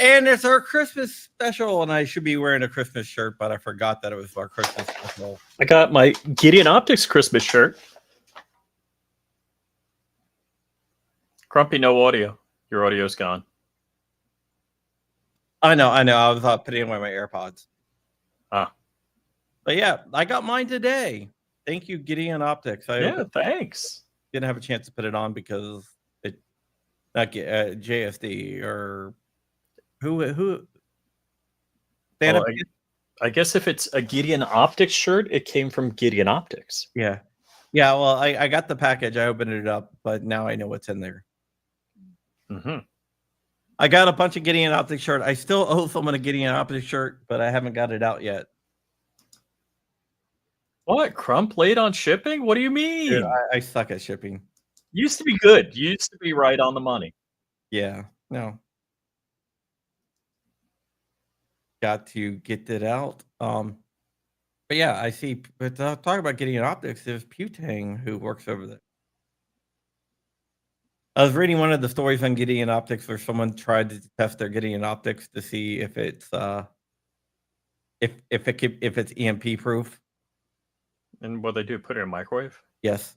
And it's our Christmas special, and I should be wearing a Christmas shirt, but I forgot that it was our Christmas special. I got my Gideon Optics Christmas shirt. Crumpy, no audio. Your audio's gone. I know. I was putting away my AirPods. Ah. But yeah, I got mine today. Thank you, Gideon Optics. Thanks. Didn't have a chance to put it on because it not JSD or who. Well, I guess if it's a Gideon Optics shirt, it came from Gideon Optics. Yeah. Well, I got the package. I opened it up, but now I know what's in there. Mm-hmm. I got a bunch of Gideon Optics shirt. I still owe someone a Gideon Optics shirt, but I haven't got it out yet. What? Crump late on shipping? What do you mean? Dude, I suck at shipping. Used to be good. Used to be right on the money. Yeah. No. Got to get it out. But yeah, I see. But talking about Gideon Optics, there's Putang who works over there. I was reading one of the stories on Gideon Optics where someone tried to test their Gideon Optics to see if it's if it's EMP proof. And what they do? Put it in a microwave? Yes.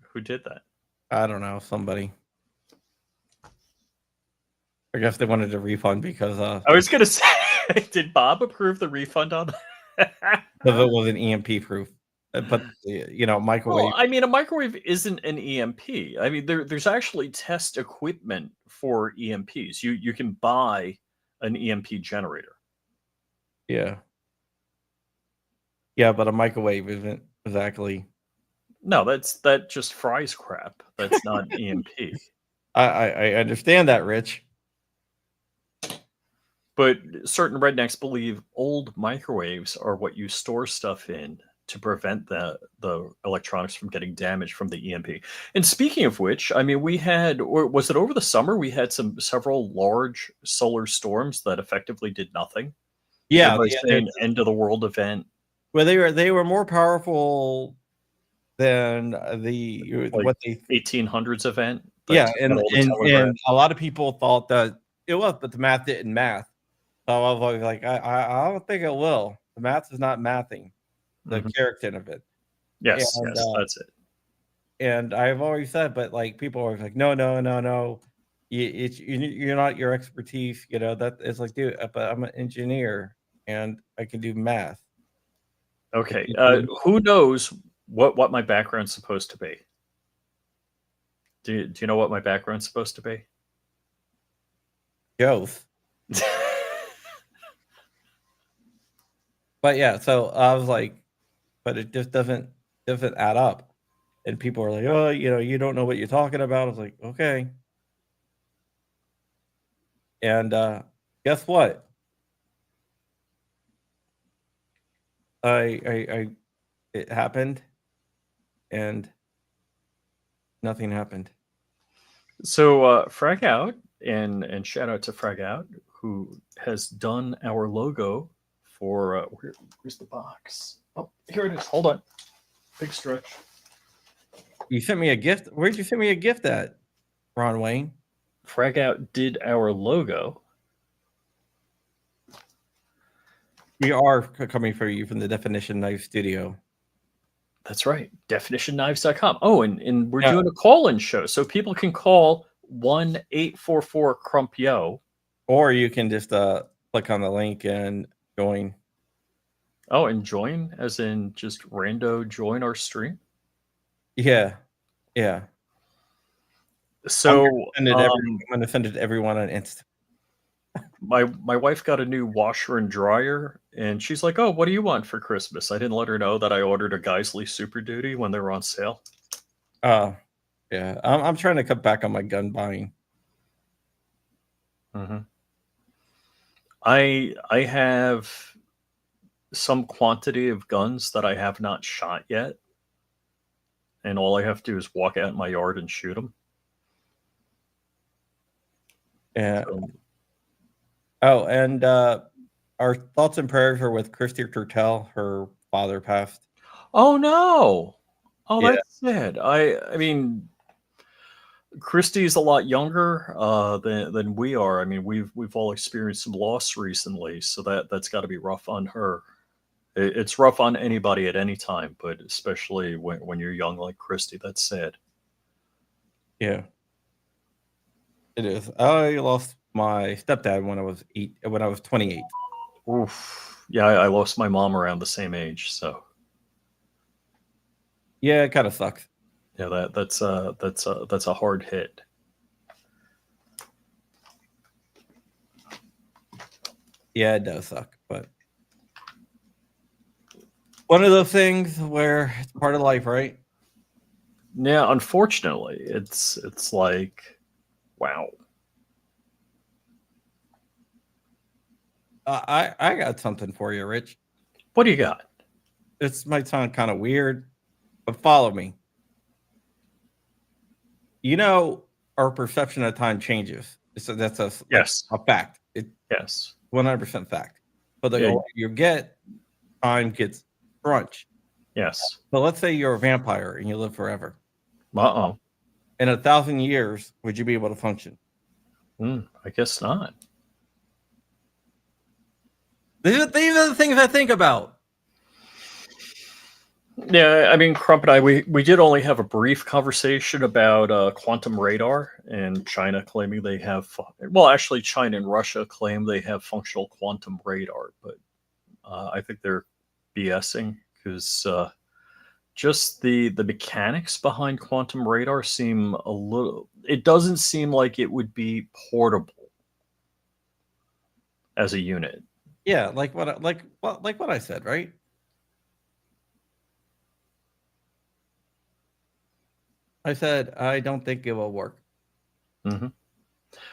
Who did that? I don't know. Somebody. I guess they wanted a refund because I was gonna say, did Bob approve the refund on that? Because it was an EMP proof. But microwave. Well, I mean, a microwave isn't an EMP. I mean, there's actually test equipment for EMPs. You can buy an EMP generator. Yeah. Yeah, but a microwave isn't exactly. No, that just fries crap. That's not EMP. I understand that, Rich. But certain rednecks believe old microwaves are what you store stuff in to prevent the electronics from getting damaged from the EMP. And speaking of which, I mean, we had, or was it over the summer, we had several large solar storms that effectively did nothing. Yeah, an end of the world event. Well, they were more powerful than the 1800s event. Yeah, and a lot of people thought that it was, but the math didn't math. So I was always like, I don't think it will. The math is not mathing. The character of it. Yes, that's it. And I've always said, but like people are always like, no. You're not your expertise, that it's like, dude, but I'm an engineer and I can do math. Okay. Who knows what my background's supposed to be? Do you know what my background's supposed to be? Jove. But yeah, so I was like, but it just doesn't add up. And people are like, oh, you don't know what you're talking about. I was like, okay. And guess what? It happened, and nothing happened. So Frag Out, and shout out to Frag Out, who has done our logo for where's the box? Oh, here it is. Hold on. Big stretch. You sent me a gift. Where'd you send me a gift at, Ron Wayne? Frag Out did our logo. We are coming for you from the Definition Knife Studio. That's right. DefinitionKnives.com. Oh, and we're doing a call-in show, so people can call 1-844-CRUMP-YO. Or you can just click on the link and join. Oh, and join, as in just rando join our stream? Yeah. So I'm going to send it to everyone on Insta. My wife got a new washer and dryer, and she's like, oh, what do you want for Christmas? I didn't let her know that I ordered a Geisley Super Duty when they were on sale. Oh, yeah. I'm trying to cut back on my gun buying. Mm-hmm. I have some quantity of guns that I have not shot yet, and all I have to do is walk out in my yard and shoot them. Yeah. Oh, and our thoughts and prayers are with Christy Turtell. Her father passed. Oh no! Oh, yeah. That's sad. I mean, Christie's a lot younger than we are. I mean, we've all experienced some loss recently, so that's got to be rough on her. It's rough on anybody at any time, but especially when you're young like Christy. That's sad. Yeah, it is. I lost my stepdad when I was 28. Oof. Yeah, I lost my mom around the same age, so Yeah, it kind of sucks. yeah, that's a hard hit. Yeah, it does suck, but one of those things where it's part of life, right? Yeah, unfortunately, it's like, wow. I got something for you, Rich. What do you got? This might sound kind of weird, but follow me. You know, our perception of time changes. So that's Yes. a fact. It Yes. 100% fact. But the Yeah. older you get, time gets crunch. Yes. So let's say you're a vampire and you live forever. Uh-oh. In 1,000 years, would you be able to function? I guess not. These are the things I think about. Yeah, I mean, Crump and I, we did only have a brief conversation about quantum radar and China claiming they have, well, actually, China and Russia claim they have functional quantum radar, but I think they're BSing because just the mechanics behind quantum radar seem a little, it doesn't seem like it would be portable as a unit. Yeah, like what I said, right? I said I don't think it will work. Mm-hmm.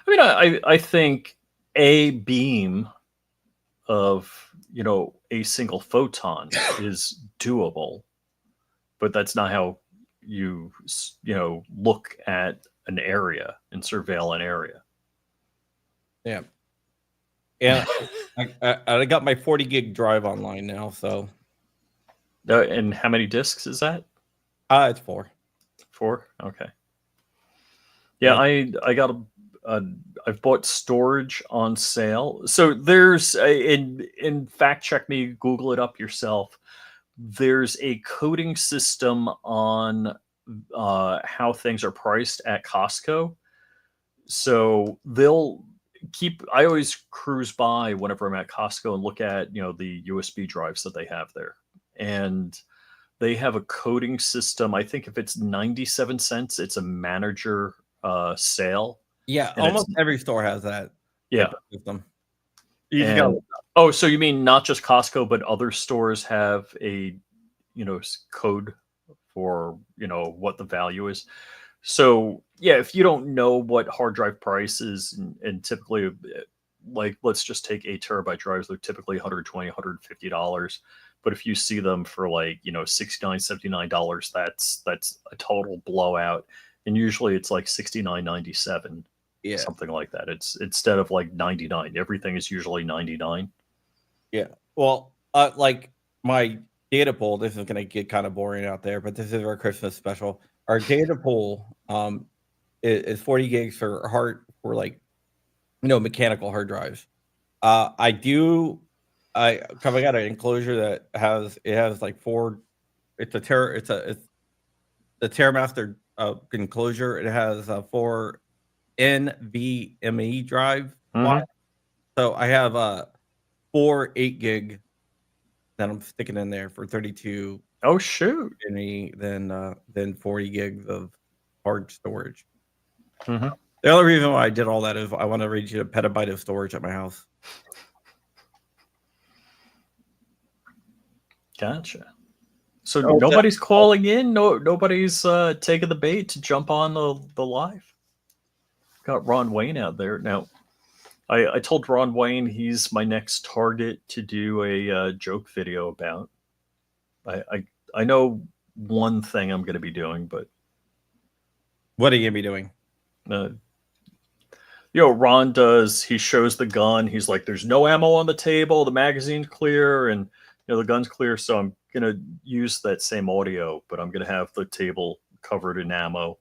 I mean, I think a beam of, a single photon is doable, but that's not how you look at an area and surveil an area. Yeah. And I got my 40 gig drive online now, so. And how many discs is that? It's 4. 4? Okay. Yeah, I got I've bought storage on sale. So there's in fact check me, Google it up yourself. There's a coding system on how things are priced at Costco. So they'll I always cruise by whenever I'm at Costco and look at, the USB drives that they have there. And they have a coding system. I think if it's 97 cents, it's a manager sale. Yeah, And almost every store has that. Yeah. System. Oh, so you mean not just Costco, but other stores have a, code for, what the value is. So yeah, if you don't know what hard drive price is, and typically, like, let's just take 8 terabyte drives, they're typically $120, $150. But if you see them for like, $69, $79, that's a total blowout. And usually it's like $69.97. Yeah. Something like that. It's instead of like 99. Everything is usually 99. Yeah. Well, like my data pool, this is gonna get kind of boring out there, but this is our Christmas special. Our data pool is 40 gigs for like mechanical hard drives. I got an enclosure that has like 4. It's the TerraMaster enclosure. It has 4 NVMe drive. Mhm. So I have 4 8 gig that I'm sticking in there for 32. Oh shoot! Then 40 gigs of hard storage. Mm-hmm. The only reason why I did all that is I want to reach a petabyte of storage at my house. Gotcha. So nobody's calling in. Nobody's taking the bait to jump on the live. Got Ron Wayne out there now. I told Ron Wayne he's my next target to do a joke video about. I know one thing I'm going to be doing, but what are you going to be doing? Ron does. He shows the gun. He's like, "There's no ammo on the table. The magazine's clear, and the gun's clear." So I'm gonna use that same audio, but I'm gonna have the table covered in ammo.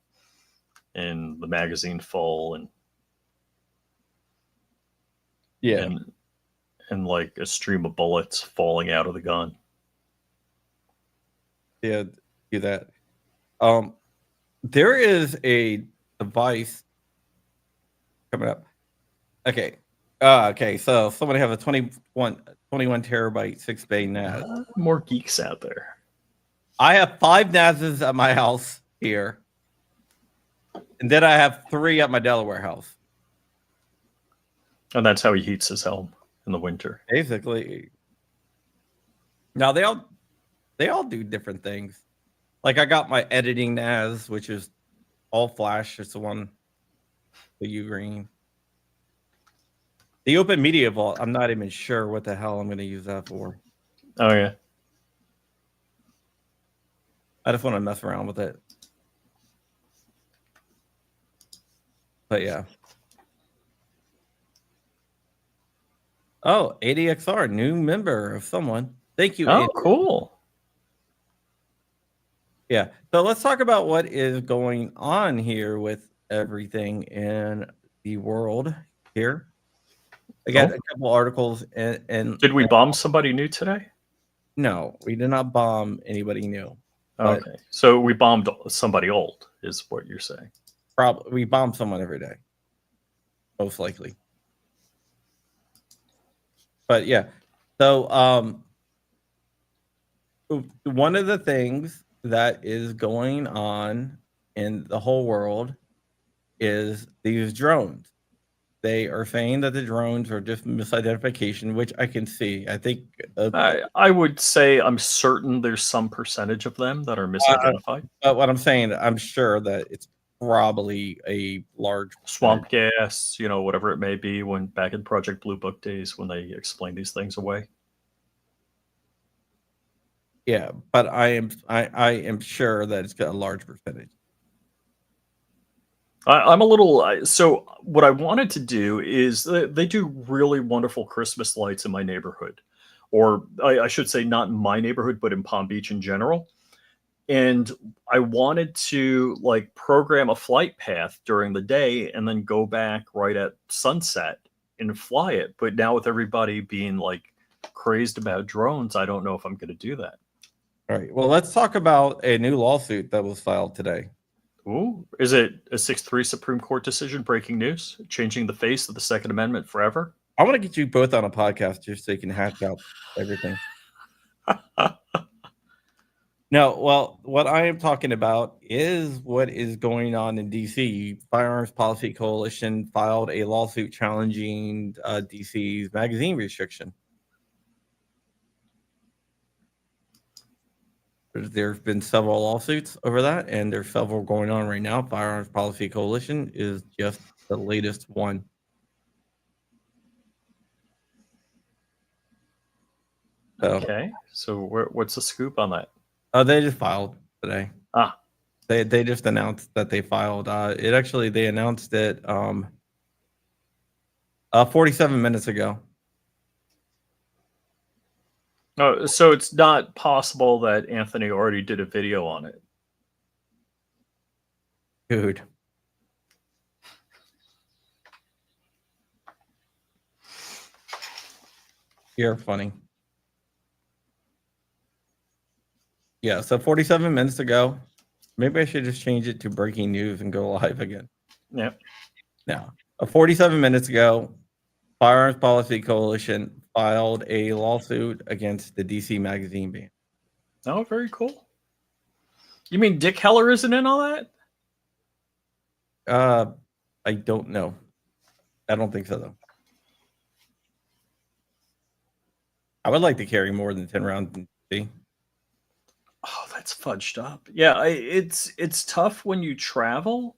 and the magazine full, and Yeah, and like a stream of bullets falling out of the gun. yeah, do that. There is a device coming up. Okay. Okay, so somebody have a 21 terabyte 6-bay NAS. More geeks out there. I have 5 NASs at my house here. And then I have 3 at my Delaware house. And that's how he heats his home in the winter. Basically. Now they all do different things. Like I got my editing NAS, which is all flash. It's the one, the Ugreen. The Open Media Vault, I'm not even sure what the hell I'm going to use that for. Oh yeah. I just want to mess around with it. But yeah. Oh, ADXR, new member of someone. Thank you. Oh, AD. cool. Yeah. So let's talk about what is going on here with everything in the world here. I got a couple articles and Did we bomb somebody new today? No, we did not bomb anybody new. But Okay. So we bombed somebody old, is what you're saying. probably we bomb someone every day. Most likely. But yeah. So one of the things that is going on in the whole world is these drones. They are saying that the drones are just misidentification, which I can see. I think I would say I'm certain there's some percentage of them that are misidentified. But what I'm saying, I'm sure that it's probably a large Swamp gas, whatever it may be, when back in Project Blue Book days when they explain these things away. Yeah, but I am sure that it's got a large percentage. I'm a little. So what I wanted to do is they do really wonderful Christmas lights in my neighborhood, or I should say not in my neighborhood, but in Palm Beach in general. And I wanted to like program a flight path during the day and then go back right at sunset and fly it. But now with everybody being like crazed about drones, I don't know if I'm going to do that. All right. Well, let's talk about a new lawsuit that was filed today. Ooh, is it a 6-3 Supreme Court decision? Breaking news, changing the face of the Second Amendment forever. I want to get you both on a podcast just so you can hash out everything. No, well, what I am talking about is what is going on in DC. Firearms Policy Coalition filed a lawsuit challenging DC's magazine restriction. There have been several lawsuits over that, and there's several going on right now. Firearms Policy Coalition is just the latest one. Okay, so what's the scoop on that? They just filed today. They just announced that they filed. They announced it 47 minutes ago. Oh, so it's not possible that Anthony already did a video on it. Dude. You're funny. Yeah, so 47 minutes ago. Maybe I should just change it to breaking news and go live again. Yeah. Now, 47 minutes ago, Firearms Policy Coalition filed a lawsuit against the DC magazine ban. Oh, very cool. You mean Dick Heller isn't in all that? I don't know. I don't think so, though. I would like to carry more than 10 rounds in DC. Oh, that's fudged up. Yeah, it's tough when you travel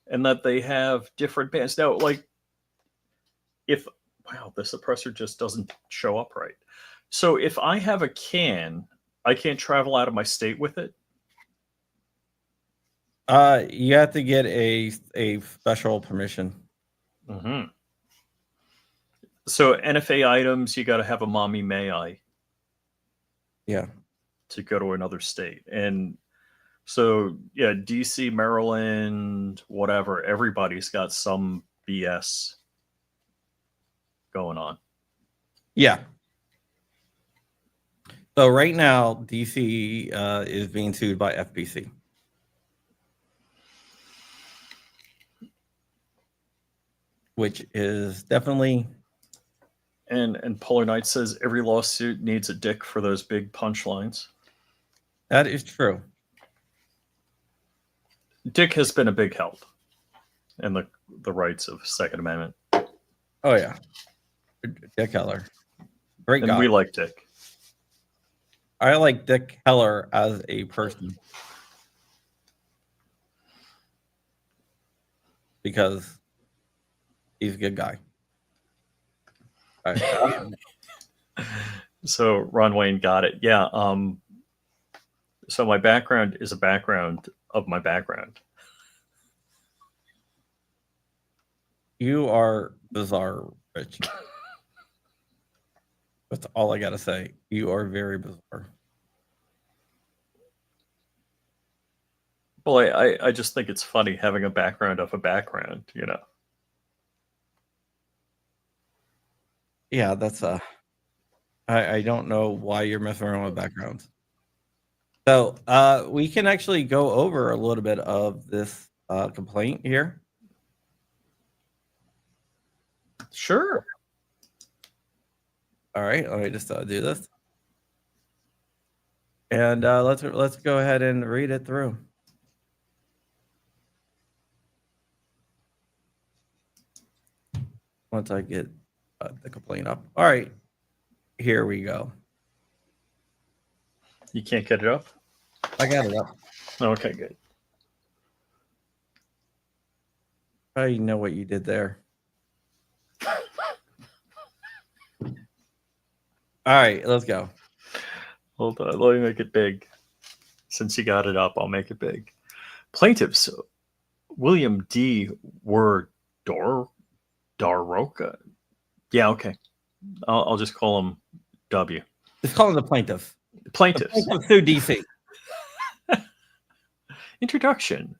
and that they have different bands. Now, like, wow, the suppressor just doesn't show up right. So if I have a can, I can't travel out of my state with it? You have to get a special permission. Mm-hmm. So NFA items, you got to have a mommy may I. Yeah. To go to another state. And So yeah, DC, Maryland, whatever, everybody's got some BS going on. Yeah. So right now, DC is being sued by FBC. Which is definitely. And Polar Knight says every lawsuit needs a dick for those big punchlines. That is true. Dick has been a big help in the rights of Second Amendment. Oh yeah, Dick Heller, great And guy. we like Dick. I like Dick Heller as a person because he's a good guy. So Ron Wayne got it. Yeah. So my background is a background of my background. You are bizarre, Rich. That's all I gotta say. You are very bizarre. Boy, I just think it's funny having a background of a background, you know. Yeah, that's I don't know why you're messing around with backgrounds. So we can actually go over a little bit of this complaint here. Sure. All right, let me just do this, and let's go ahead and read it through. Once I get the complaint up. All right, here we go. You can't get it up? I got it up. Okay, good. I know what you did there. All right, let's go. Hold on, let me make it big. Since you got it up, I'll make it big. Plaintiffs William D. Daroca. Yeah, okay. I'll just call him W. Just call him the plaintiff. Plaintiffs. Sue DC. Introduction.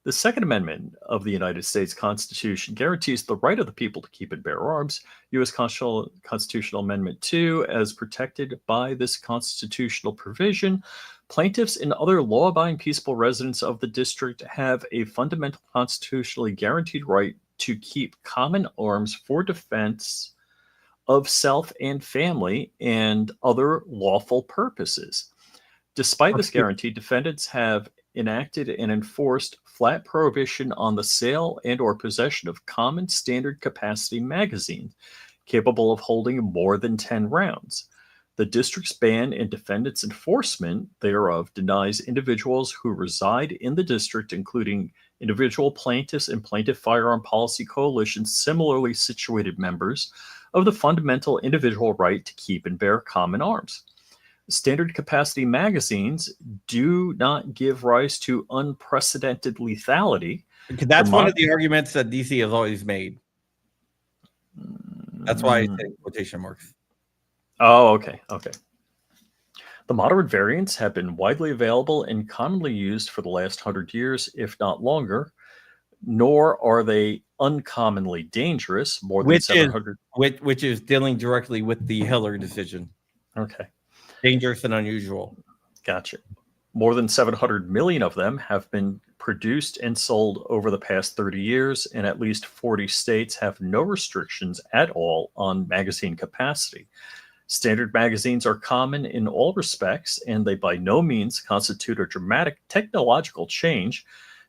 The Second Amendment of the United States Constitution guarantees the right of the people to keep and bear arms. U.S. Constitutional Amendment 2, as protected by this constitutional provision, plaintiffs and other law-abiding peaceable residents of the district have a fundamental constitutionally guaranteed right to keep common arms for defense of self and family and other lawful purposes. Despite this guarantee, defendants have enacted and enforced flat prohibition on the sale and or possession of common standard capacity magazines capable of holding more than 10 rounds. The district's ban and defendants' enforcement thereof denies individuals who reside in the district, including individual plaintiffs and plaintiff firearm policy coalitions, similarly situated members, of the fundamental individual right to keep and bear common arms. Standard capacity magazines do not give rise to unprecedented lethality. That's one of the arguments that DC has always made. That's why I say quotation marks. Oh, okay. Okay. The moderate variants have been widely available and commonly used for the last 100 years, if not longer, nor are they uncommonly dangerous, more than 700. Which is dealing directly with the Heller decision. Okay. Dangerous and unusual. Gotcha. More than 700 million of them have been produced and sold over the past 30 years, and at least 40 states have no restrictions at all on magazine capacity. Standard magazines are common in all respects, and they by no means constitute a dramatic technological change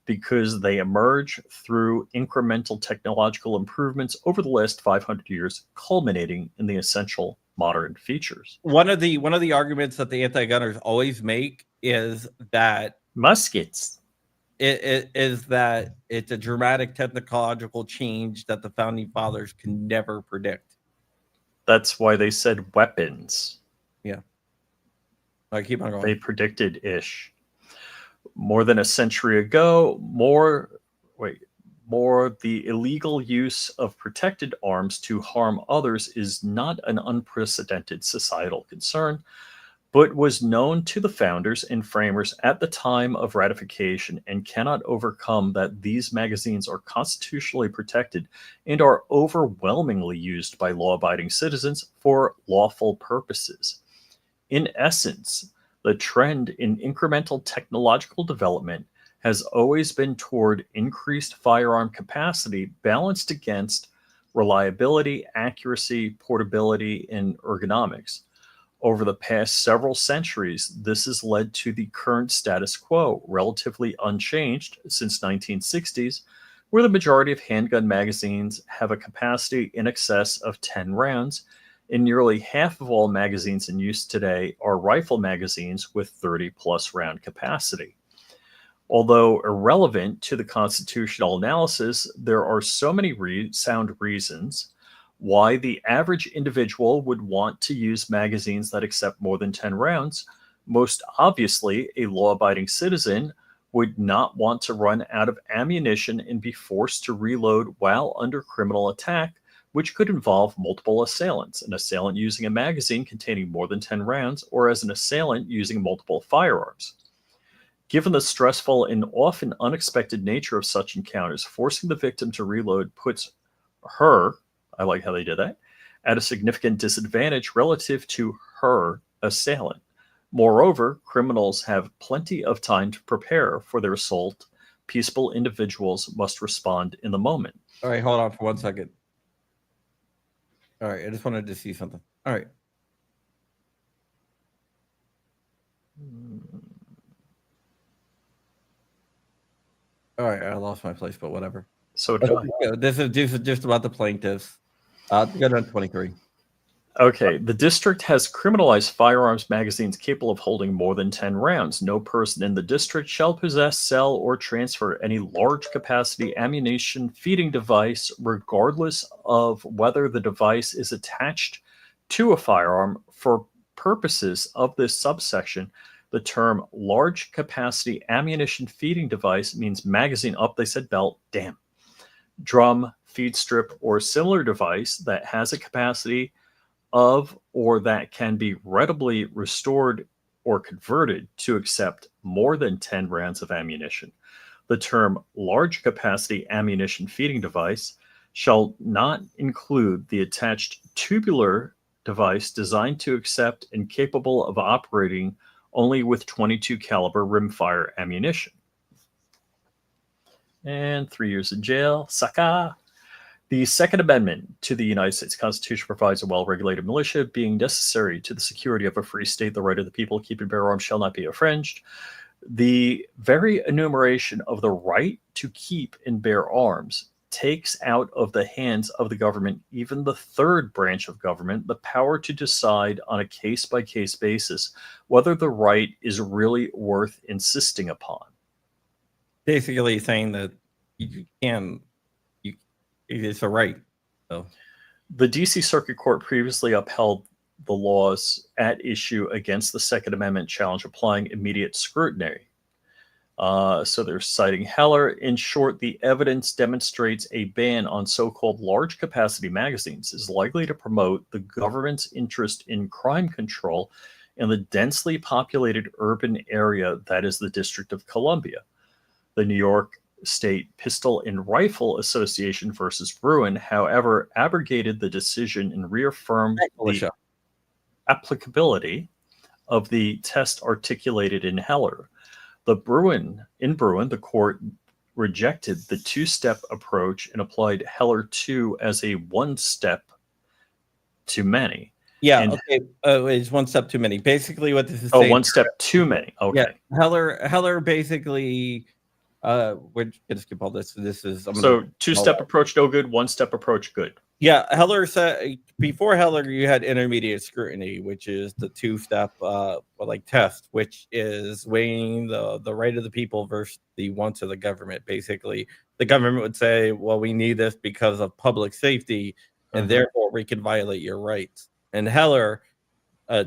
because they emerge through incremental technological improvements over the last 500 years, culminating in the essential modern features. One of the arguments that the anti-gunners always make is that muskets. It is that it's a dramatic technological change that the founding fathers can never predict. That's why they said weapons. Yeah. I keep on going. They predicted ish. More than a century ago, the illegal use of protected arms to harm others is not an unprecedented societal concern. but was known to the founders and framers at the time of ratification and cannot overcome that these magazines are constitutionally protected and are overwhelmingly used by law-abiding citizens for lawful purposes. In essence, the trend in incremental technological development has always been toward increased firearm capacity balanced against reliability, accuracy, portability, and ergonomics. Over the past several centuries, this has led to the current status quo, relatively unchanged since 1960s, where the majority of handgun magazines have a capacity in excess of 10 rounds, and nearly half of all magazines in use today are rifle magazines with 30-plus round capacity. Although irrelevant to the constitutional analysis, there are so many sound reasons why the average individual would want to use magazines that accept more than 10 rounds. Most obviously, a law-abiding citizen would not want to run out of ammunition and be forced to reload while under criminal attack, which could involve multiple assailants, an assailant using a magazine containing more than 10 rounds, or as an assailant using multiple firearms. Given the stressful and often unexpected nature of such encounters, forcing the victim to reload puts her, I like how they did that, at a significant disadvantage relative to her assailant. Moreover, criminals have plenty of time to prepare for their assault. Peaceable individuals must respond in the moment. All right, hold on for 1 second. All right, I just wanted to see something. All right. All right, I lost my place, but whatever. So did I. This is just about the plaintiffs. Go down 23. Okay, the district has criminalized firearms magazines capable of holding more than 10 rounds. No person in the district shall possess, sell, or transfer any large capacity ammunition feeding device, regardless of whether the device is attached to a firearm. For purposes of this subsection, the term large capacity ammunition feeding device means magazine up, they said belt, damn, drum, feed strip, or similar device that has a capacity of or that can be readily restored or converted to accept more than 10 rounds of ammunition. The term large capacity ammunition feeding device shall not include the attached tubular device designed to accept and capable of operating only with 22 caliber rimfire ammunition. And 3 years in jail, sucker. The Second Amendment to the United States Constitution provides a well-regulated militia being necessary to the security of a free state. The right of the people to keep and bear arms shall not be infringed. The very enumeration of the right to keep and bear arms takes out of the hands of the government, even the third branch of government, the power to decide on a case-by-case basis whether the right is really worth insisting upon. Basically saying that it's a right. So the DC Circuit Court previously upheld the laws at issue against the Second Amendment challenge, applying immediate scrutiny. So they're citing Heller. In short, the evidence demonstrates a ban on so-called large capacity magazines is likely to promote the government's interest in crime control in the densely populated urban area that is the District of Columbia. The New York State Pistol and Rifle Association versus Bruin, however, abrogated the decision and reaffirmed the applicability of the test articulated in Heller. In Bruin, the court rejected the two-step approach and applied Heller 2 as a one-step too many. Yeah, okay. It's one step too many. Basically, what this is saying. One step too many. Okay. Yeah, Heller basically. We're gonna skip all this. This is so two-step approach no good, one-step approach good. Yeah, Heller said before Heller you had intermediate scrutiny, which is the two-step test, which is weighing the right of the people versus the wants of the government. Basically, the government would say, "Well, we need this because of public safety, and therefore we can violate your rights." And Heller,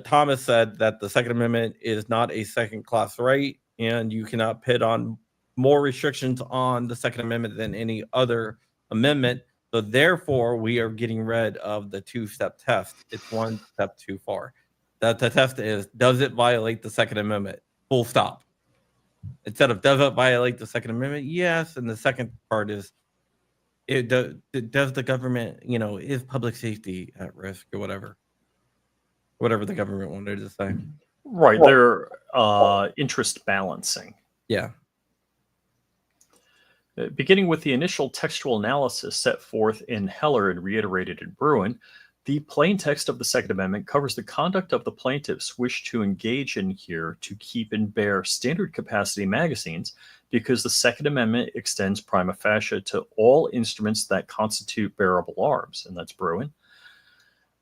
Thomas said that the Second Amendment is not a second-class right, and you cannot pit on more restrictions on the Second Amendment than any other amendment. So therefore, we are getting rid of the two-step test. It's one step too far. The test is, does it violate the Second Amendment? Full stop. Instead of does it violate the Second Amendment? Yes. And the second part is, does the government, is public safety at risk or whatever the government wanted to say. Right. Well- They're interest balancing. Yeah. Beginning with the initial textual analysis set forth in Heller and reiterated in Bruen, the plain text of the Second Amendment covers the conduct of the plaintiffs wish to engage in here to keep and bear standard capacity magazines, because the Second Amendment extends prima facie to all instruments that constitute bearable arms, and that's Bruen.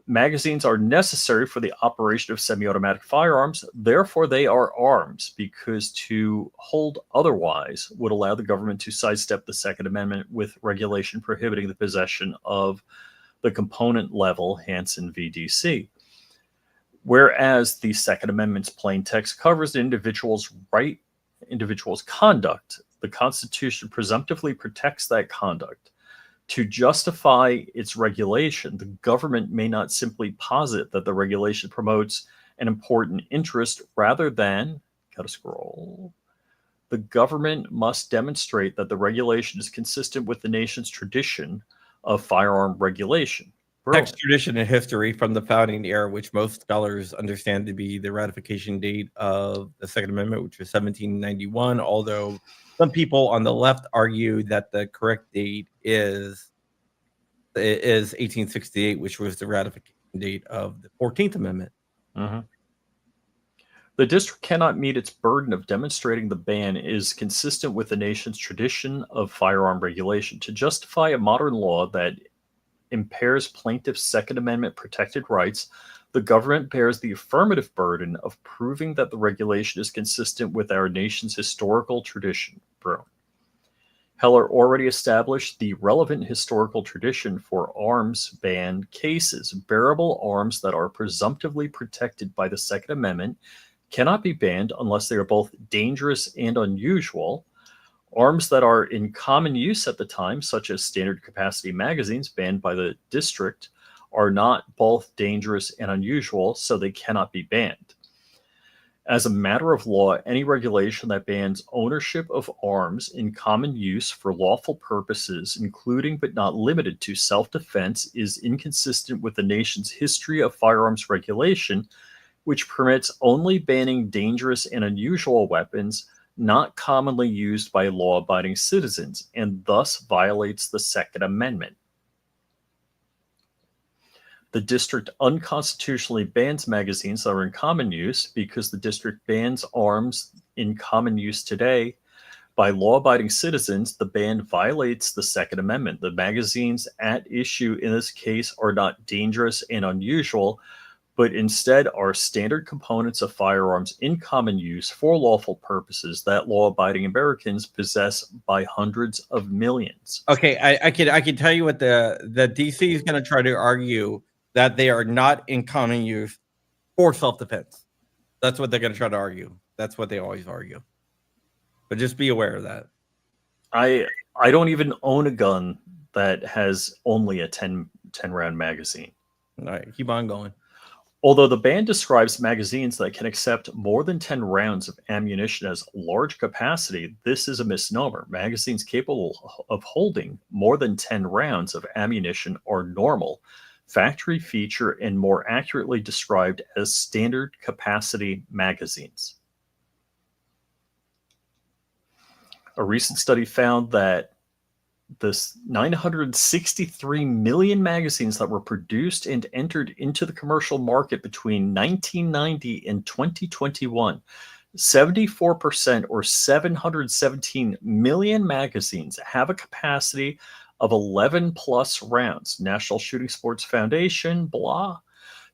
Magazines are necessary for the operation of semi-automatic firearms, therefore they are arms, because to hold otherwise would allow the government to sidestep the Second Amendment with regulation prohibiting the possession of the component level Hansen VDC. Whereas the Second Amendment's plain text covers the individual's conduct, the Constitution presumptively protects that conduct. To justify its regulation, the government may not simply posit that the regulation promotes an important interest rather than, the government must demonstrate that the regulation is consistent with the nation's tradition of firearm regulation. Text, tradition, and history from the founding era, which most scholars understand to be the ratification date of the Second Amendment, which was 1791, although some people on the left argue that the correct date is 1868, which was the ratification date of the 14th Amendment. The district cannot meet its burden of demonstrating the ban is consistent with the nation's tradition of firearm regulation. To justify a modern law that impairs plaintiffs' Second Amendment protected rights, the government bears the affirmative burden of proving that the regulation is consistent with our nation's historical tradition. Heller already established the relevant historical tradition for arms ban cases. Bearable arms that are presumptively protected by the Second Amendment cannot be banned unless they are both dangerous and unusual. Arms that are in common use at the time, such as standard capacity magazines banned by the district, are not both dangerous and unusual, so they cannot be banned. As a matter of law, any regulation that bans ownership of arms in common use for lawful purposes, including but not limited to self-defense, is inconsistent with the nation's history of firearms regulation, which permits only banning dangerous and unusual weapons not commonly used by law-abiding citizens, and thus violates the Second Amendment. The district unconstitutionally bans magazines that are in common use because the district bans arms in common use today by law-abiding citizens. The ban violates the Second Amendment. The magazines at issue in this case are not dangerous and unusual, but instead are standard components of firearms in common use for lawful purposes that law-abiding Americans possess by hundreds of millions. Okay, I can tell you what the DC is going to try to argue, that they are not in common use for self-defense. That's what they're going to try to argue. That's what they always argue. But just be aware of that. I don't even own a gun that has only a 10 round magazine. All right, keep on going. Although the ban describes magazines that can accept more than 10 rounds of ammunition as large capacity, this is a misnomer. Magazines capable of holding more than 10 rounds of ammunition are normal, factory feature, and more accurately described as standard capacity magazines. A recent study found that this 963 million magazines that were produced and entered into the commercial market between 1990 and 2021, 74% or 717 million magazines have a capacity of 11 plus rounds. National Shooting Sports Foundation, blah.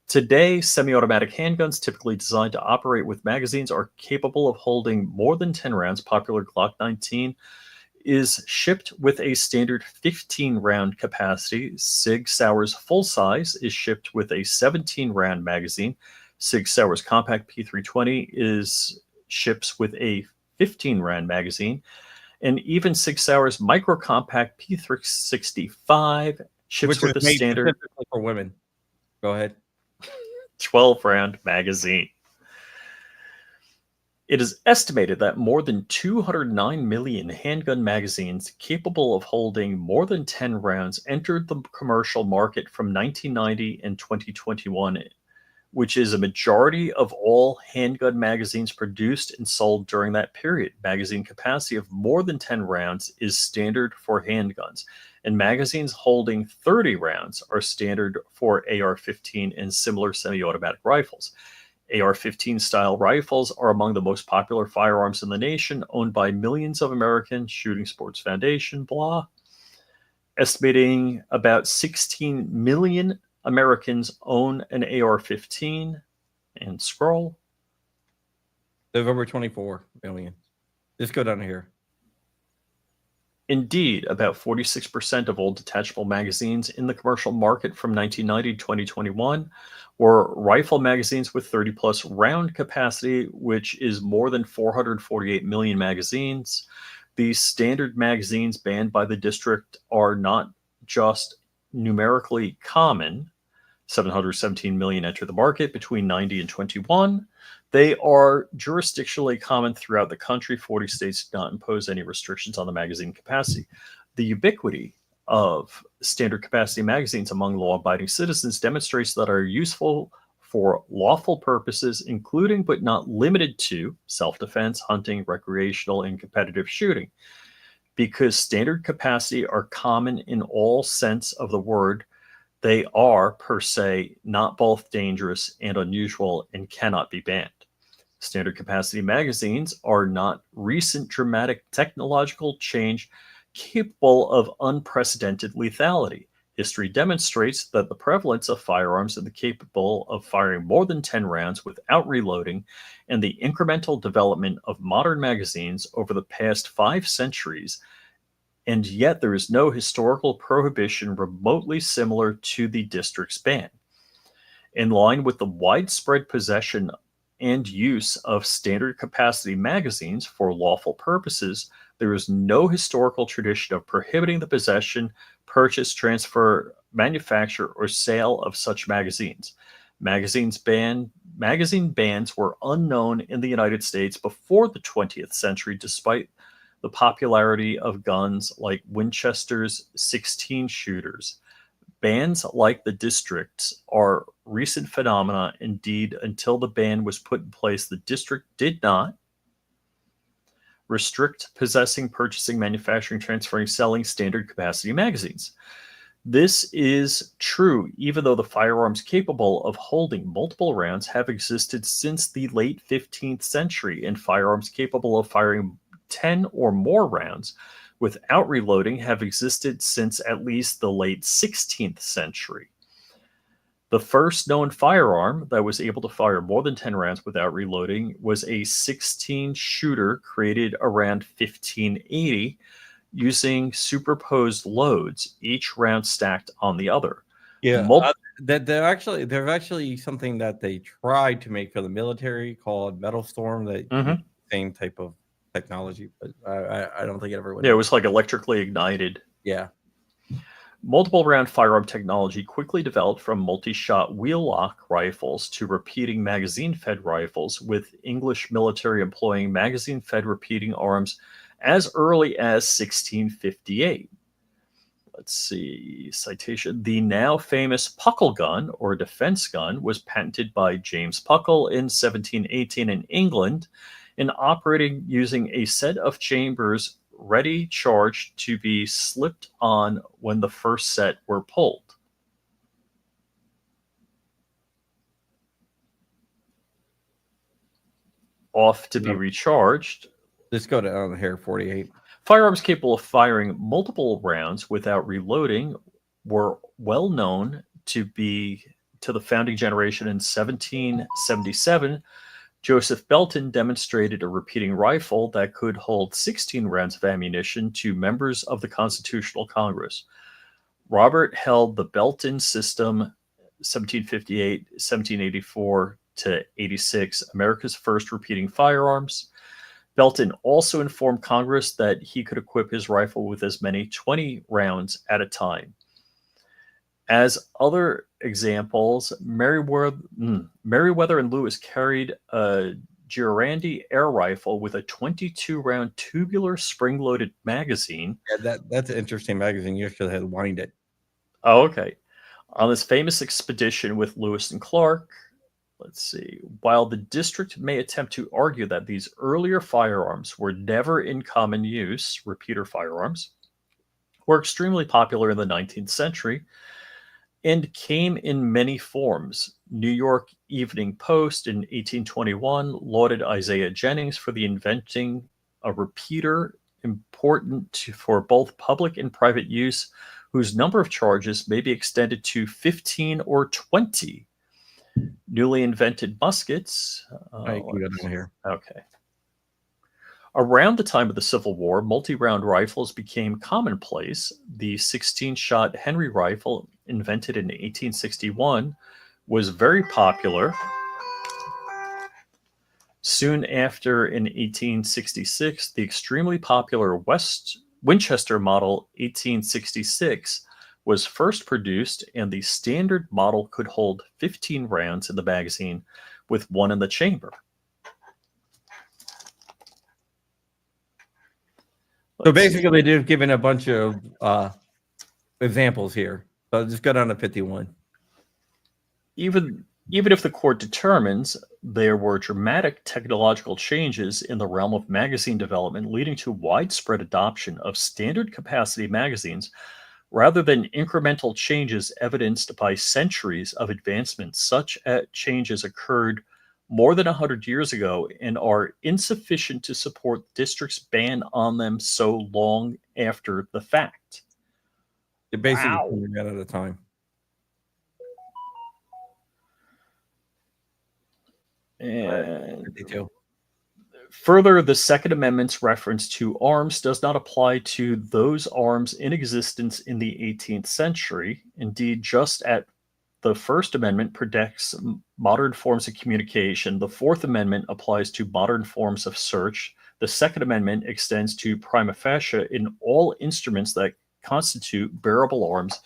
Today, semi-automatic handguns typically designed to operate with magazines are capable of holding more than 10 rounds. Popular Glock 19 is shipped with a standard 15-round capacity. Sig Sauer's full size is shipped with a 17-round magazine. Sig Sauer's compact P320 ships with a 15-round magazine. And even Sig Sauer's micro compact P365 ships with a standard. Specifically for women. Go ahead. 12-round magazine. It is estimated that more than 209 million handgun magazines capable of holding more than 10 rounds entered the commercial market from 1990 and 2021, which is a majority of all handgun magazines produced and sold during that period. Magazine capacity of more than 10 rounds is standard for handguns, and magazines holding 30 rounds are standard for AR-15 and similar semi-automatic rifles. AR-15 style rifles are among the most popular firearms in the nation, owned by millions of Americans. Shooting Sports Foundation, blah. Estimating about 16 million Americans own an AR-15. And scroll. November 24 million. Just go down here. Indeed, about 46% of all detachable magazines in the commercial market from 1990 to 2021 were rifle magazines with 30-plus round capacity, which is more than 448 million magazines. These standard magazines banned by the district are not just numerically common. 717 million entered the market between 90 and 21. They are jurisdictionally common throughout the country. 40 states do not impose any restrictions on the magazine capacity. The ubiquity of standard capacity magazines among law-abiding citizens demonstrates that are useful for lawful purposes, including but not limited to self-defense, hunting, recreational, and competitive shooting. Because standard capacity are common in all sense of the word, they are, per se, not both dangerous and unusual and cannot be banned. Standard capacity magazines are not recent dramatic technological change capable of unprecedented lethality. History demonstrates that the prevalence of firearms that are capable of firing more than 10 rounds without reloading and the incremental development of modern magazines over the past 5 centuries, and yet there is no historical prohibition remotely similar to the district's ban. In line with the widespread possession and use of standard capacity magazines for lawful purposes, there is no historical tradition of prohibiting the possession, purchase, transfer, manufacture, or sale of such magazines. Magazine bans were unknown in the United States before the 20th century, despite the popularity of guns like Winchester's 16 shooters. Bans like the district's are recent phenomena. Indeed, until the ban was put in place, the district did not restrict possessing, purchasing, manufacturing, transferring, selling standard capacity magazines. This is true even though the firearms capable of holding multiple rounds have existed since the late 15th century, and firearms capable of firing 10 or more rounds without reloading have existed since at least the late 16th century. The first known firearm that was able to fire more than 10 rounds without reloading was a 16 shooter created around 1580 using superposed loads, each round stacked on the other. Yeah, there's actually something that they tried to make for the military called Metal Storm that used the same type of technology, but I don't think it ever went. Yeah, it was like electrically ignited. Yeah. Multiple round firearm technology quickly developed from multi-shot wheel-lock rifles to repeating magazine-fed rifles, with English military employing magazine-fed repeating arms as early as 1658. Let's see, citation. The now famous Puckle gun, or defense gun, was patented by James Puckle in 1718 in England, and operating using a set of chambers ready charged to be slipped on when the first set were pulled. Off to be recharged. Let's go down here, 48. Firearms capable of firing multiple rounds without reloading were well known to the founding generation. In 1777, Joseph Belton demonstrated a repeating rifle that could hold 16 rounds of ammunition to members of the Constitutional Congress. Robert held the Belton system, 1758, 1784 to 86, America's first repeating firearms. Belton also informed Congress that he could equip his rifle with as many 20 rounds at a time. As other examples, Merriweather and Lewis carried a Girandi air rifle with a 22-round tubular spring-loaded magazine. Yeah, that's an interesting magazine. You should have wind it. Oh, okay. On this famous expedition with Lewis and Clark, let's see. While the district may attempt to argue that these earlier firearms were never in common use, repeater firearms were extremely popular in the 19th century and came in many forms. New York Evening Post in 1821 lauded Isaiah Jennings for the inventing a repeater important for both public and private use, whose number of charges may be extended to 15 or 20. Newly invented muskets. I can go down here. Okay. Around the time of the Civil War, multi-round rifles became commonplace. The 16-shot Henry rifle, invented in 1861, was very popular. Soon after, in 1866, the extremely popular Winchester Model 1866 was first produced, and the standard model could hold 15 rounds in the magazine with one in the chamber. So basically, they've given a bunch of examples here. So just go down to 51. Even if the court determines there were dramatic technological changes in the realm of magazine development leading to widespread adoption of standard capacity magazines, rather than incremental changes evidenced by centuries of advancement, such changes occurred more than 100 years ago and are insufficient to support the district's ban on them so long after the fact. It basically ran out of time. And 52. further, the Second Amendment's reference to arms does not apply to those arms in existence in the 18th century. Indeed, just as the First Amendment protects modern forms of communication, the Fourth Amendment applies to modern forms of search. The Second Amendment extends to prima facie in all instruments that constitute bearable arms,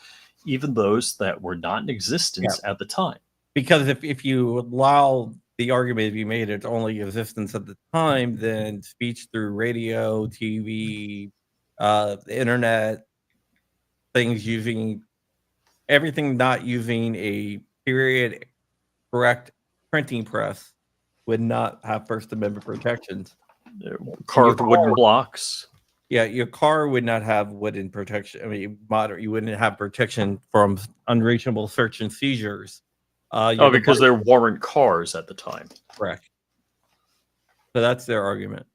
even those that were not in existence at the time. Because if you allow the argument to be made it's only existence at the time, then speech through radio, TV, the internet, things using everything not using a period correct printing press would not have First Amendment protections. Carved wooden blocks. Yeah, your car would not have wooden protection. I mean, you wouldn't have protection from unreasonable search and seizures. Because there weren't cars at the time. Correct. So that's their argument.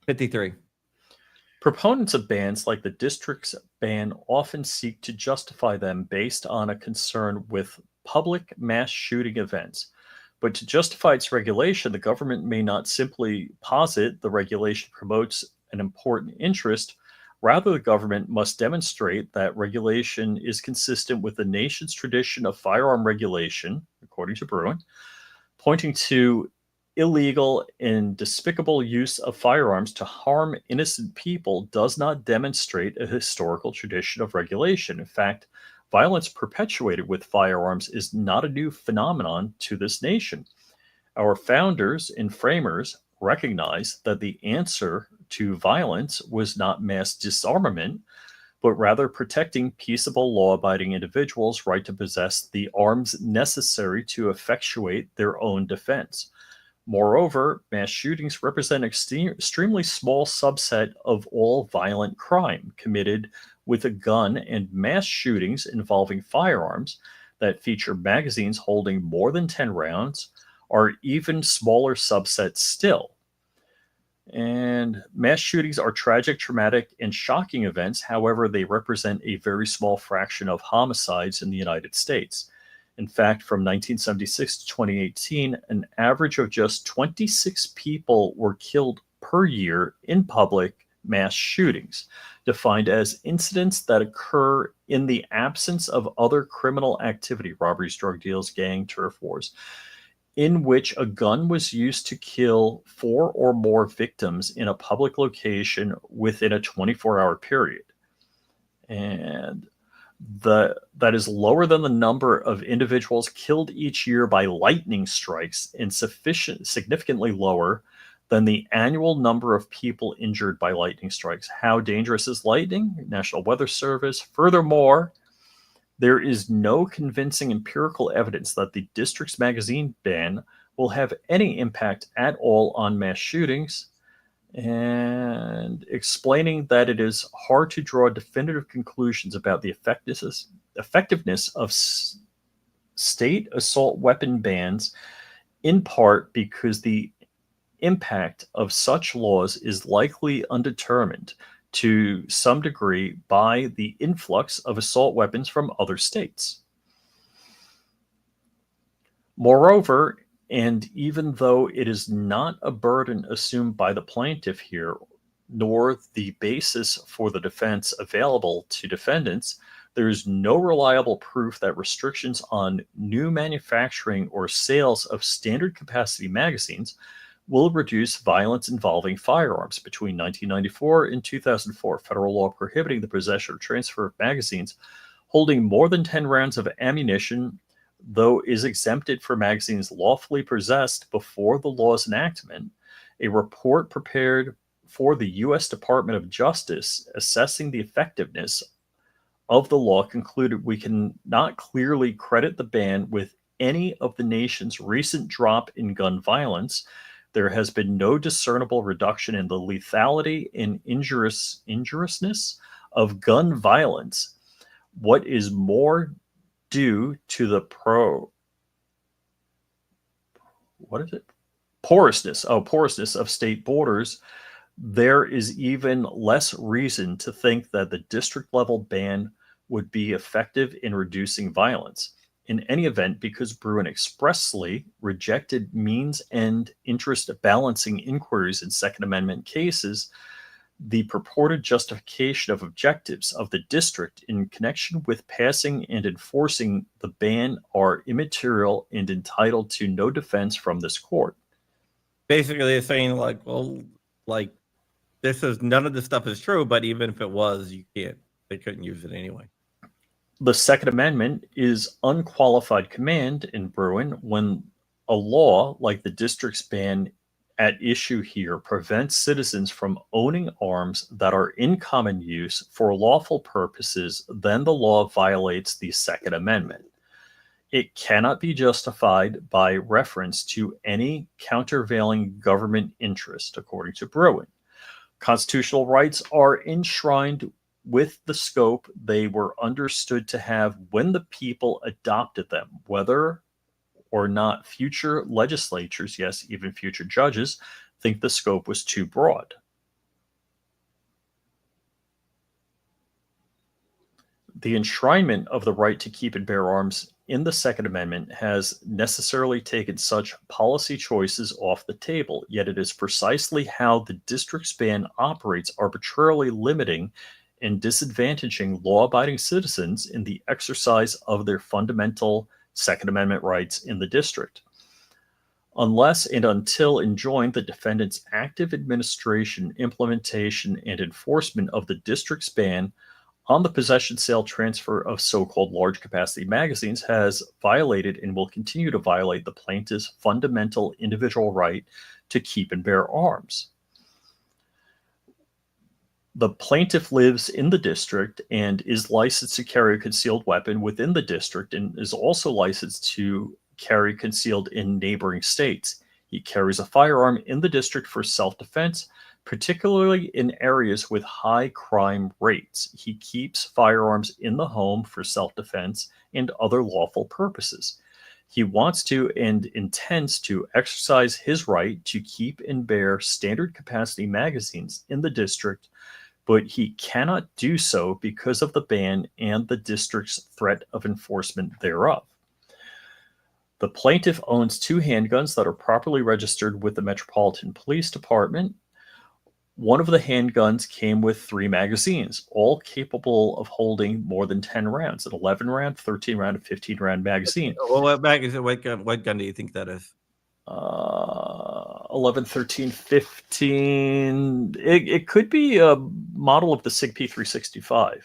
53. Proponents of bans like the district's ban often seek to justify them based on a concern with public mass shooting events. But to justify its regulation, the government may not simply posit the regulation promotes an important interest. Rather, the government must demonstrate that regulation is consistent with the nation's tradition of firearm regulation, according to Bruin, pointing to illegal and despicable use of firearms to harm innocent people does not demonstrate a historical tradition of regulation. In fact, violence perpetuated with firearms is not a new phenomenon to this nation. Our founders and framers recognized that the answer to violence was not mass disarmament, but rather protecting peaceable, law-abiding individuals' right to possess the arms necessary to effectuate their own defense. Moreover, mass shootings represent an extremely small subset of all violent crime committed with a gun, and mass shootings involving firearms that feature magazines holding more than 10 rounds are even smaller subsets still. And mass shootings are tragic, traumatic, and shocking events. However, they represent a very small fraction of homicides in the United States. In fact, from 1976 to 2018, an average of just 26 people were killed per year in public mass shootings, defined as incidents that occur in the absence of other criminal activity, robberies, drug deals, gang, turf wars, in which a gun was used to kill 4 or more victims in a public location within a 24-hour period. And that is lower than the number of individuals killed each year by lightning strikes and significantly lower than the annual number of people injured by lightning strikes. How dangerous is lightning? National Weather Service. Furthermore, there is no convincing empirical evidence that the district's magazine ban will have any impact at all on mass shootings, and explaining that it is hard to draw definitive conclusions about the effectiveness of state assault weapon bans, in part because the impact of such laws is likely undetermined to some degree by the influx of assault weapons from other states. Moreover, and even though it is not a burden assumed by the plaintiff here, nor the basis for the defense available to defendants, there is no reliable proof that restrictions on new manufacturing or sales of standard capacity magazines will reduce violence involving firearms. Between 1994 and 2004, federal law prohibiting the possession or transfer of magazines holding more than 10 rounds of ammunition, though is exempted for magazines lawfully possessed before the law's enactment. A report prepared for the U.S. Department of Justice assessing the effectiveness of the law concluded we can not clearly credit the ban with any of the nation's recent drop in gun violence. There has been no discernible reduction in the lethality and injuriousness of gun violence. What is more due to the porousness of state borders, there is even less reason to think that the district level ban would be effective in reducing violence. In any event, because Bruen expressly rejected means-end interest balancing inquiries in Second Amendment cases, the purported justification of objectives of the district in connection with passing and enforcing the ban are immaterial and entitled to no defense from this court. Basically, they're saying like, well, like none of this stuff is true, but even if it was, they couldn't use it anyway. The Second Amendment is unqualified command in Bruen when a law like the district's ban at issue here prevents citizens from owning arms that are in common use for lawful purposes, then the law violates the Second Amendment. It cannot be justified by reference to any countervailing government interest, according to Bruen. Constitutional rights are enshrined with the scope they were understood to have when the people adopted them, whether or not future legislatures, yes, even future judges, think the scope was too broad. The enshrinement of the right to keep and bear arms in the Second Amendment has necessarily taken such policy choices off the table, yet it is precisely how the district's ban operates, arbitrarily limiting and disadvantaging law-abiding citizens in the exercise of their fundamental Second Amendment rights in the district. Unless and until enjoined, the defendant's active administration, implementation, and enforcement of the district's ban on the possession, sale, transfer of so-called large capacity magazines has violated and will continue to violate the plaintiff's fundamental individual right to keep and bear arms. The plaintiff lives in the district and is licensed to carry a concealed weapon within the district and is also licensed to carry concealed in neighboring states. He carries a firearm in the district for self-defense, particularly in areas with high crime rates. He keeps firearms in the home for self-defense and other lawful purposes. He wants to and intends to exercise his right to keep and bear standard capacity magazines in the district, but he cannot do so because of the ban and the district's threat of enforcement thereof. The plaintiff owns 2 handguns that are properly registered with the Metropolitan Police Department. One of the handguns came with 3 magazines, all capable of holding more than 10 rounds, an 11-round, 13-round, and 15-round magazine. Well, what magazine? What gun do you think that is? 11, 13, 15. It could be a model of the SIG P365.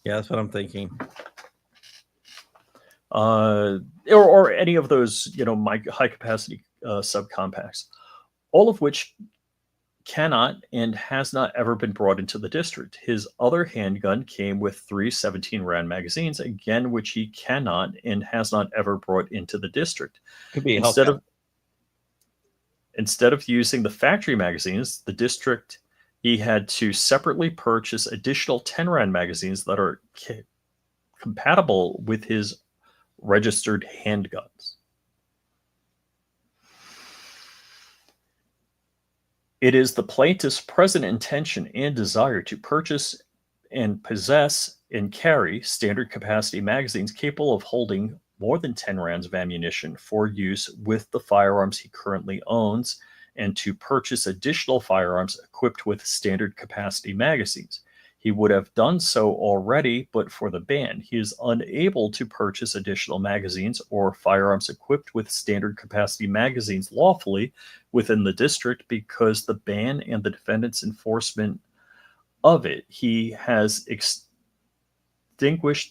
Yeah, that's what I'm thinking. Or any of those, high capacity subcompacts, all of which cannot and has not ever been brought into the district. His other handgun came with 3 17-round magazines, again, which he cannot and has not ever brought into the district. Could be a Instead Hellcat. of Instead of using the factory magazines, the district, he had to separately purchase additional 10-round magazines that are compatible with his registered handguns. It is the plaintiff's present intention and desire to purchase and possess and carry standard capacity magazines capable of holding more than 10 rounds of ammunition for use with the firearms he currently owns, and to purchase additional firearms equipped with standard capacity magazines. He would have done so already, but for the ban. He is unable to purchase additional magazines or firearms equipped with standard capacity magazines lawfully within the district because the ban and the defendant's enforcement of it. He has extinguished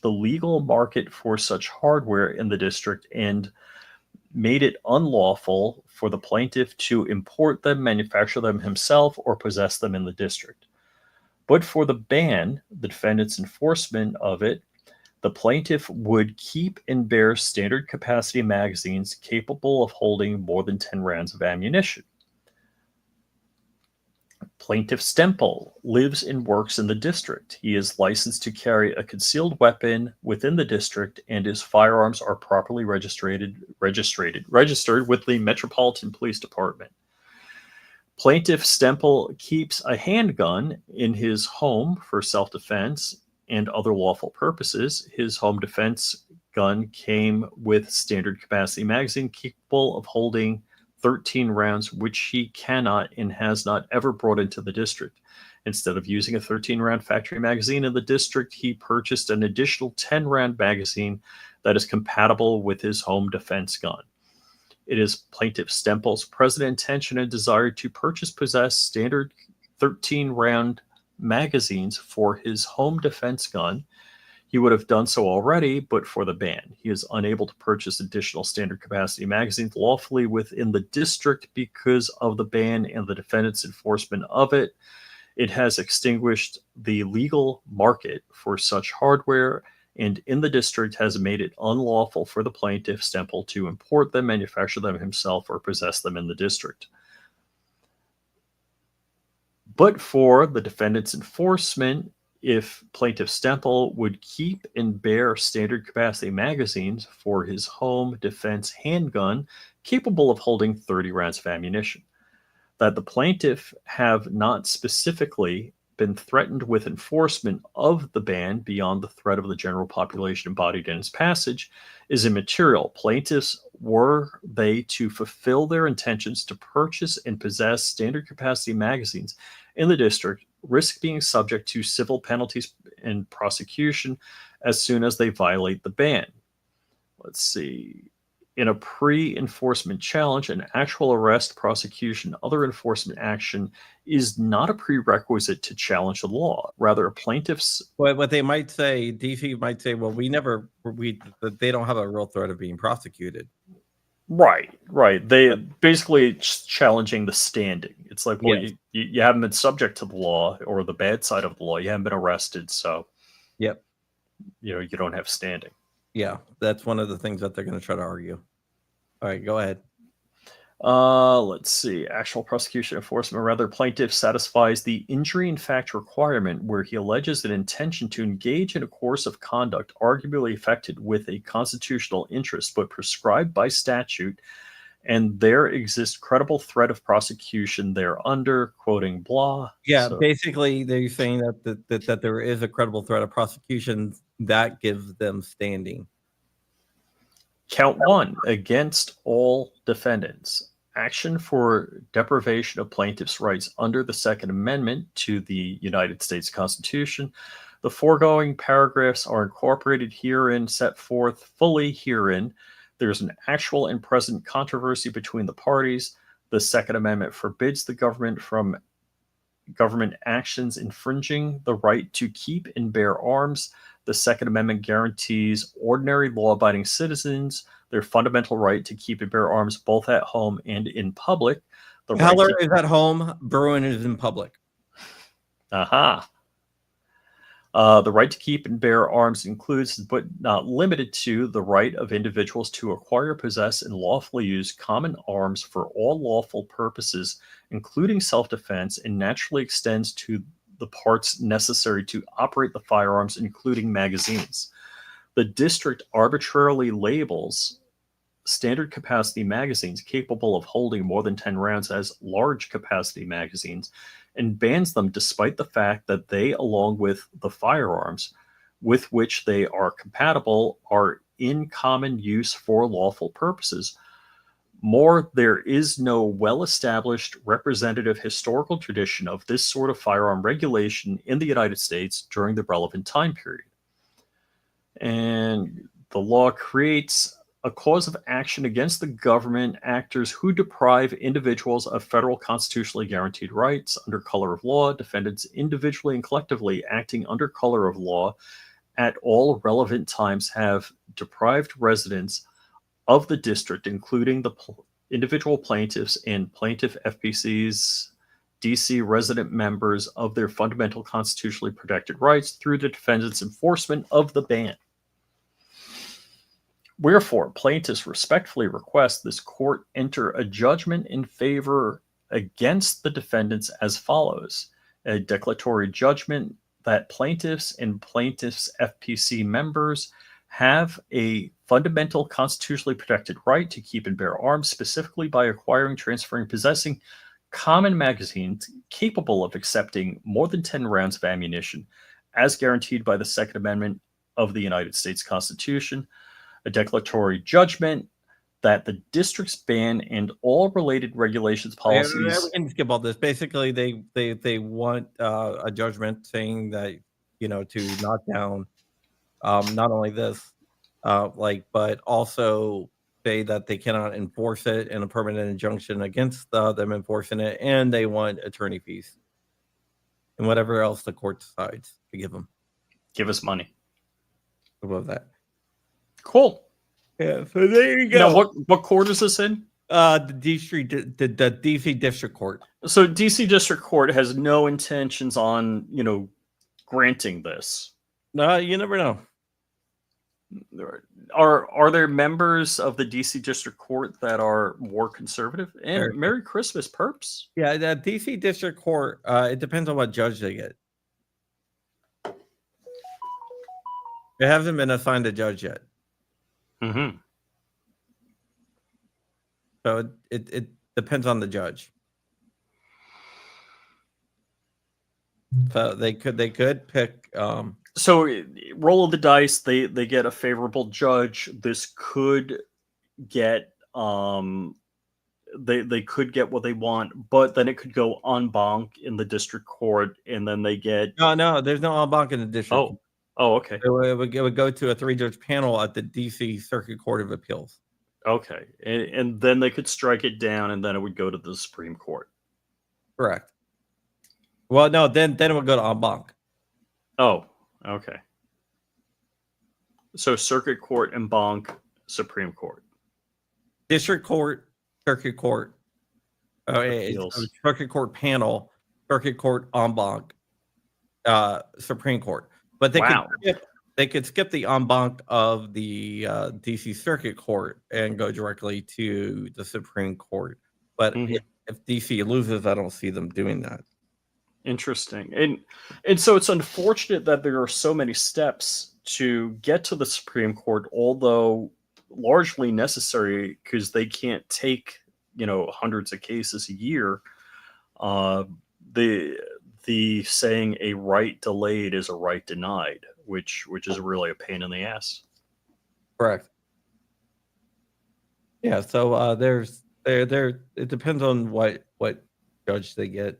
the legal market for such hardware in the district and made it unlawful for the plaintiff to import them, manufacture them himself, or possess them in the district. But for the ban, the defendant's enforcement of it, the plaintiff would keep and bear standard capacity magazines capable of holding more than 10 rounds of ammunition. Plaintiff Stempel lives and works in the district. He is licensed to carry a concealed weapon within the district, and his firearms are properly registered with the Metropolitan Police Department. Plaintiff Stempel keeps a handgun in his home for self-defense and other lawful purposes. His home defense gun came with standard capacity magazine capable of holding 13 rounds, which he cannot and has not ever brought into the district. Instead of using a 13-round factory magazine in the district, he purchased an additional 10-round magazine that is compatible with his home defense gun. It is Plaintiff Stempel's present intention and desire to possess standard 13-round magazines for his home defense gun. He would have done so already, but for the ban. He is unable to purchase additional standard capacity magazines lawfully within the district because of the ban and the defendant's enforcement of it. It has extinguished the legal market for such hardware, and in the district has made it unlawful for the plaintiff Stempel to import them, manufacture them himself, or possess them in the district. But for the defendant's enforcement, if Plaintiff Stempel would keep and bear standard capacity magazines for his home defense handgun capable of holding 30 rounds of ammunition, that the plaintiff have not specifically been threatened with enforcement of the ban beyond the threat of the general population embodied in its passage is immaterial. Plaintiffs, were they to fulfill their intentions to purchase and possess standard capacity magazines in the district, risk being subject to civil penalties and prosecution as soon as they violate the ban. Let's see. In a pre-enforcement challenge, an actual arrest, prosecution, other enforcement action is not a prerequisite to challenge the law. Rather, a plaintiff's... What they might say, DC might say, well, they don't have a real threat of being prosecuted. Right. They basically challenging the standing. It's like, well, Yes. you haven't been subject to the law or the bad side of the law. You haven't been arrested, so Yep. You don't have standing. Yeah, that's one of the things that they're going to try to argue. All right, go ahead. Let's see. Actual prosecution enforcement. Rather, plaintiff satisfies the injury in fact requirement where he alleges an intention to engage in a course of conduct arguably affected with a constitutional interest but prescribed by statute, and there exists credible threat of prosecution thereunder, quoting blah. Yeah, So, basically they're saying that there is a credible threat of prosecution that gives them standing. count 1, against all defendants. Action for deprivation of plaintiff's rights under the Second Amendment to the United States Constitution. The foregoing paragraphs are incorporated herein, set forth fully herein. There's an actual and present controversy between the parties. The Second Amendment forbids the government from government actions infringing the right to keep and bear arms. The Second Amendment guarantees ordinary law-abiding citizens their fundamental right to keep and bear arms both at home and in public. The right Heller to... is at home. Bruin is in public. Aha. The right to keep and bear arms includes, but not limited to, the right of individuals to acquire, possess, and lawfully use common arms for all lawful purposes, including self-defense, and naturally extends to the parts necessary to operate the firearms, including magazines. The district arbitrarily labels standard capacity magazines capable of holding more than 10 rounds as large capacity magazines, and bans them despite the fact that they, along with the firearms with which they are compatible, are in common use for lawful purposes. More, there is no well-established representative historical tradition of this sort of firearm regulation in the United States during the relevant time period. And the law creates a cause of action against the government actors who deprive individuals of federal constitutionally guaranteed rights under color of law. Defendants individually and collectively acting under color of law at all relevant times have deprived residents of the district, including the individual plaintiffs and plaintiff FPCs, DC resident members, of their fundamental constitutionally protected rights through the defendant's enforcement of the ban. Wherefore, plaintiffs respectfully request this court enter a judgment in favor against the defendants as follows: a declaratory judgment that plaintiffs and plaintiffs' FPC members have a fundamental constitutionally protected right to keep and bear arms, specifically by acquiring, transferring, possessing common magazines capable of accepting more than 10 rounds of ammunition, as guaranteed by the Second Amendment of the United States Constitution. A declaratory judgment that the district's ban and all related regulations, policies... We can skip all this. Basically, they want a judgment saying that, to knock down not only this, but also say that they cannot enforce it in a permanent injunction against them enforcing it, and they want attorney fees and whatever else the court decides to give them. Give us money. Above that. Cool. Yeah, so there you go. Now, what court is this in? The DC District Court. So DC District Court has no intentions on, granting this. No, you never know. Are there members of the DC District Court that are more conservative? And Merry Christmas, perps. Yeah, the DC District Court, it depends on what judge they get. It hasn't been assigned a judge yet. Mm-hmm. So it depends on the judge. So they could pick. So roll of the dice. They get a favorable judge. This could get they could get what they want, but then it could go en banc in the district court, and then they get no. There's no en banc in the district. Oh, okay. It would go to a 3-judge panel at the DC Circuit Court of Appeals. Okay, and then they could strike it down, and then it would go to the Supreme Court. Correct. Well, no, then it would go to en banc. Oh, okay. So Circuit Court, en banc, Supreme Court. District Court, Circuit Court, Circuit Court panel, Circuit Court, en banc, Supreme Court. But they could skip the en banc of the DC Circuit Court and go directly to the Supreme Court. But if DC loses, I don't see them doing that. Interesting. And so it's unfortunate that there are so many steps to get to the Supreme Court, although largely necessary because they can't take, hundreds of cases a year. The saying a right delayed is a right denied, which is really a pain in the ass. Correct. Yeah, so it depends on what judge they get.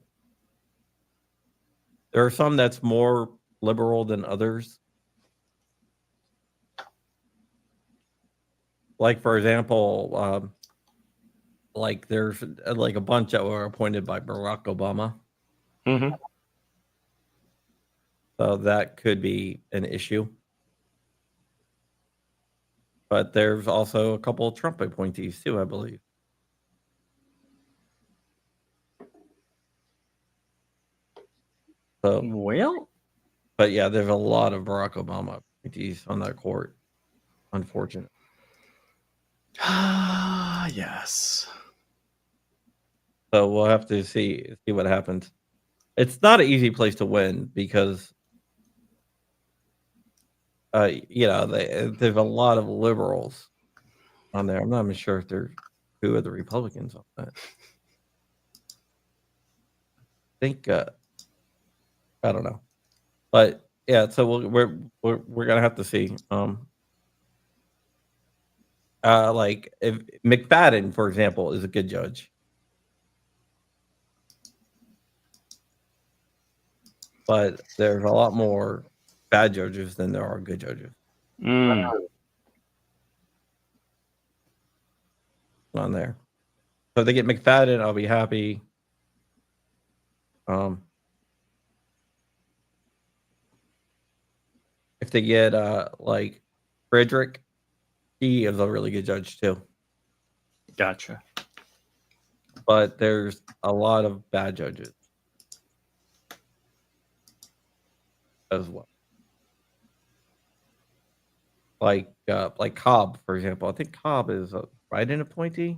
There are some that's more liberal than others. Like, for example, there's a bunch that were appointed by Barack Obama. Mm-hmm. So that could be an issue. But there's also a couple of Trump appointees too, I believe. So, Well, but yeah, there's a lot of Barack Obama appointees on that court. Unfortunate. Yes. So we'll have to see what happens. It's not an easy place to win because, there's a lot of liberals on there. I'm not even sure if there's who are the Republicans on that. I think I don't know, but yeah. So we're gonna have to see. Like if McFadden, for example, is a good judge, but there's a lot more bad judges than there are good judges on there. So if they get McFadden, I'll be happy. If they get like Frederick, he is a really good judge too. Gotcha. But there's a lot of bad judges as well. Like Cobb, for example. I think Cobb is a write-in appointee.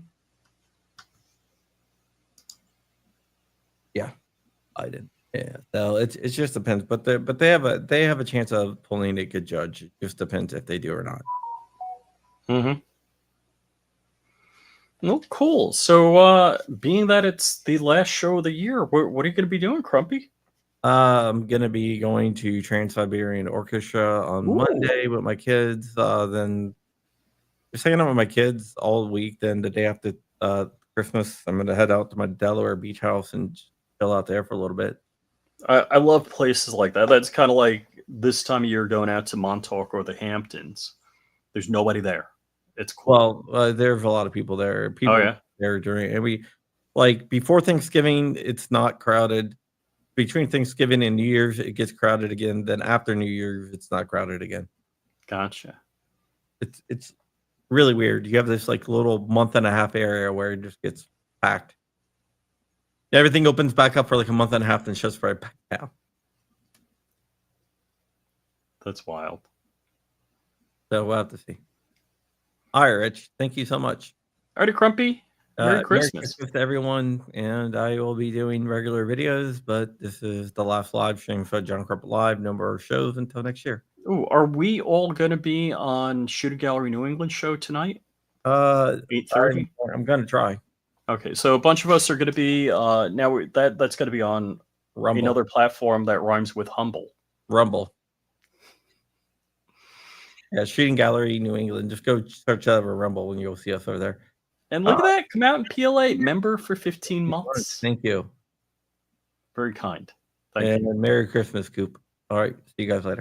Yeah, Biden. Yeah, so it just depends. But they have a chance of pulling a good judge. It just depends if they do or not. Mm-hmm. no, cool. So, being that it's the last show of the year, what are you going to be doing, Crumpy? I'm gonna be going to Trans-Siberian Orchestra on Monday with my kids. Then just hanging out with my kids all week. Then the day after Christmas, I'm gonna head out to my Delaware beach house and chill out there for a little bit. I love places like that. That's kind of like this time of year going out to Montauk or the Hamptons. There's nobody there. It's cool. Well, there's a lot of people there. People yeah? there during, and we like before Thanksgiving, it's not crowded. Between Thanksgiving and New Year's, it gets crowded again. Then after New Year's, it's not crowded again. Gotcha. It's really weird. You have this like little month and a half area where it just gets packed. Everything opens back up for like a month and a half, then shuts right back down. That's wild. So we'll have to see. All right, Rich. Thank you so much. Alrighty, Crumpy. Merry Christmas. Merry Christmas to everyone. And I will be doing regular videos, but this is the last live stream for John Crumpet Live. No more shows until next year. Ooh, are we all going to be on Shooting Gallery New England show tonight? 8:30. I'm going to try. Okay, so a bunch of us are going to be now that's going to be on Rumble. another platform that rhymes with humble. Rumble. Yeah, Shooting Gallery New England. Just go search over Rumble and you'll see us over there. And look at that, come out in PLA, member for 15 months. Thank you. Very kind. Thank you. And Merry Christmas, Coop. All right, see you guys later.